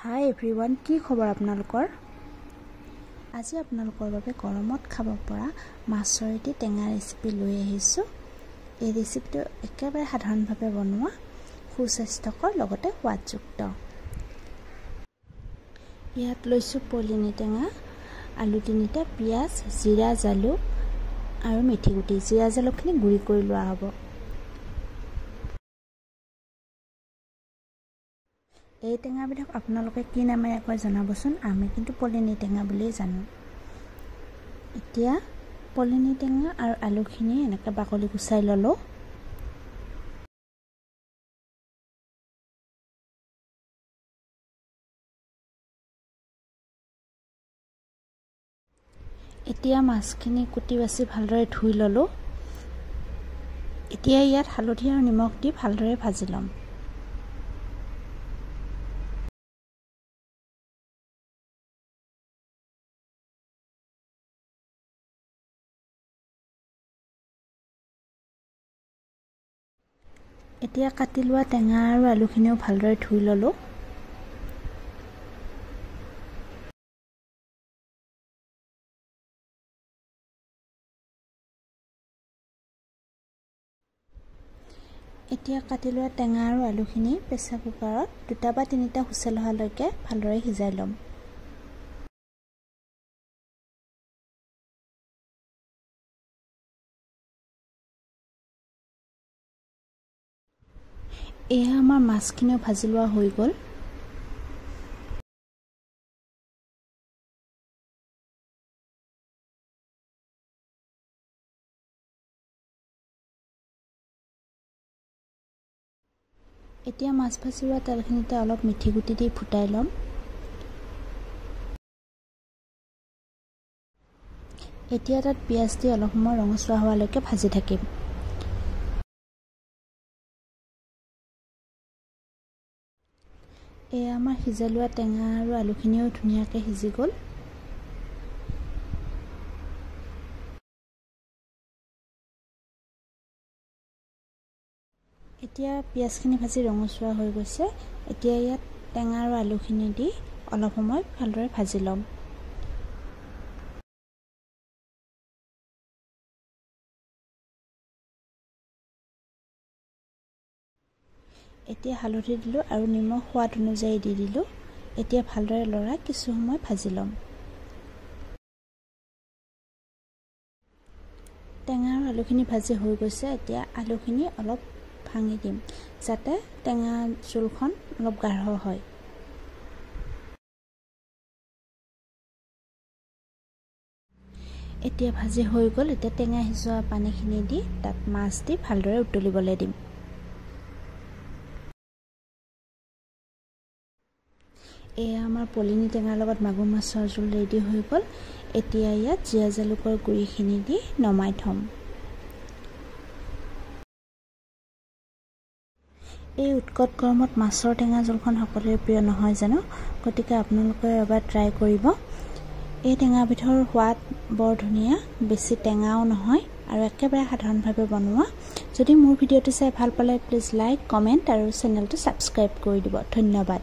হাই everyone, কি খবৰ আপোনালোকৰ? আজি আপোনালোকৰ বাবে গৰমত খাব পৰা মাছৰ এটি টেঙা ৰেচিপি লৈ আহিছোঁ। এই ৰেচিপিটো একেবাৰে সাধাৰণভাৱে বনোৱা, সুস্বাস্থ্যকৰ লগতে সোৱাদযুক্ত। ইয়াত লৈছোঁ পলিনী টেঙা, আলু 3টা, পিঁয়াজ, জিৰা, জালুক আৰু মেথিগুটি। জিৰা জালুকখিনি গুড়ি কৰি লোৱা হ'ব। এই টেঙাবিধক আপোনালোকে কি নামেৰে কয় জনাবচোন। আমি কিন্তু পলিনী টেঙা বুলিয়েই জানো। এতিয়া পলিনী টেঙা আৰু আলুখিনি এনেকৈ বাকলি গুচাই ল'লোঁ। এতিয়া মাছখিনি কুটি বাছি ভালদৰে ধুই ল'লোঁ। এতিয়া ইয়াত হালধি আৰু নিমখ দি ভালদৰে ভাজি ল'ম। এতিয়া কাটি লোৱা টেঙা আৰু আলুখিনিও ভালদৰে ধুই ল'লোঁ। এতিয়া কাটি লোৱা টেঙা আৰু আলুখিনি প্ৰেছাৰ কুকাৰত 2টা বা 3টা হুইচেল অহালৈকে ভালদৰে সিজাই ল'ম। এয়া আমাৰ মাছখিনিও ভাজি লোৱা হৈ গ'ল। এতিয়া মাছ ভাজি লোৱা তেলখিনিতে অলপ মেথিগুটি দি ফুটাই ল'ম। এতিয়া তাত পিঁয়াজ দি অলপ সময় ৰঙচুৱা হোৱালৈকে ভাজি থাকিম। এয়া আমাৰ সিজাই লোৱা টেঙা আৰু আলুখিনিও ধুনীয়াকৈ সিজি গ'ল। এতিয়া পিঁয়াজখিনি ভাজি ৰঙচুৱা হৈ গৈছে। এতিয়া ইয়াত টেঙা আৰু আলুখিনি দি অলপ সময় ভালদৰে ভাজি ল'ম। এতিয়া হালধি দিলোঁ আৰু নিমখ সোৱাদ অনুযায়ী দি দিলোঁ। এতিয়া ভালদৰে লৰাই কিছু সময় ভাজি ল'ম। টেঙা আৰু আলুখিনি ভাজি হৈ গৈছে। এতিয়া আলুখিনি অলপ ভাঙি দিম যাতে টেঙা জোলখন অলপ গাঢ় হয়। এতিয়া ভাজি হৈ গ'ল। এতিয়া টেঙা সিজোৱা পানীখিনি দি তাত মাছ দি ভালদৰে উতলিবলৈ দিম। এয়া আমাৰ পলিনী টেঙাৰ লগত মাগুৰ মাছৰ জোল ৰেডি হৈ গ'ল। এতিয়া ইয়াত জিৰা জালুকৰ গুড়িখিনি দি নমাই থ'ম। এই উৎকট গৰমত মাছৰ টেঙা জোলখন সকলোৰে প্ৰিয় নহয় জানো? গতিকে আপোনালোকে এবাৰ ট্ৰাই কৰিব। এই টেঙাবিধৰ সোৱাদ বৰ ধুনীয়া, বেছি টেঙাও নহয় আৰু একেবাৰে সাধাৰণভাৱে বনোৱা। যদি মোৰ ভিডিঅ'টো চাই ভাল পালে প্লিজ লাইক, কমেণ্ট আৰু চেনেলটো ছাবস্ক্ৰাইব কৰি দিব। ধন্যবাদ।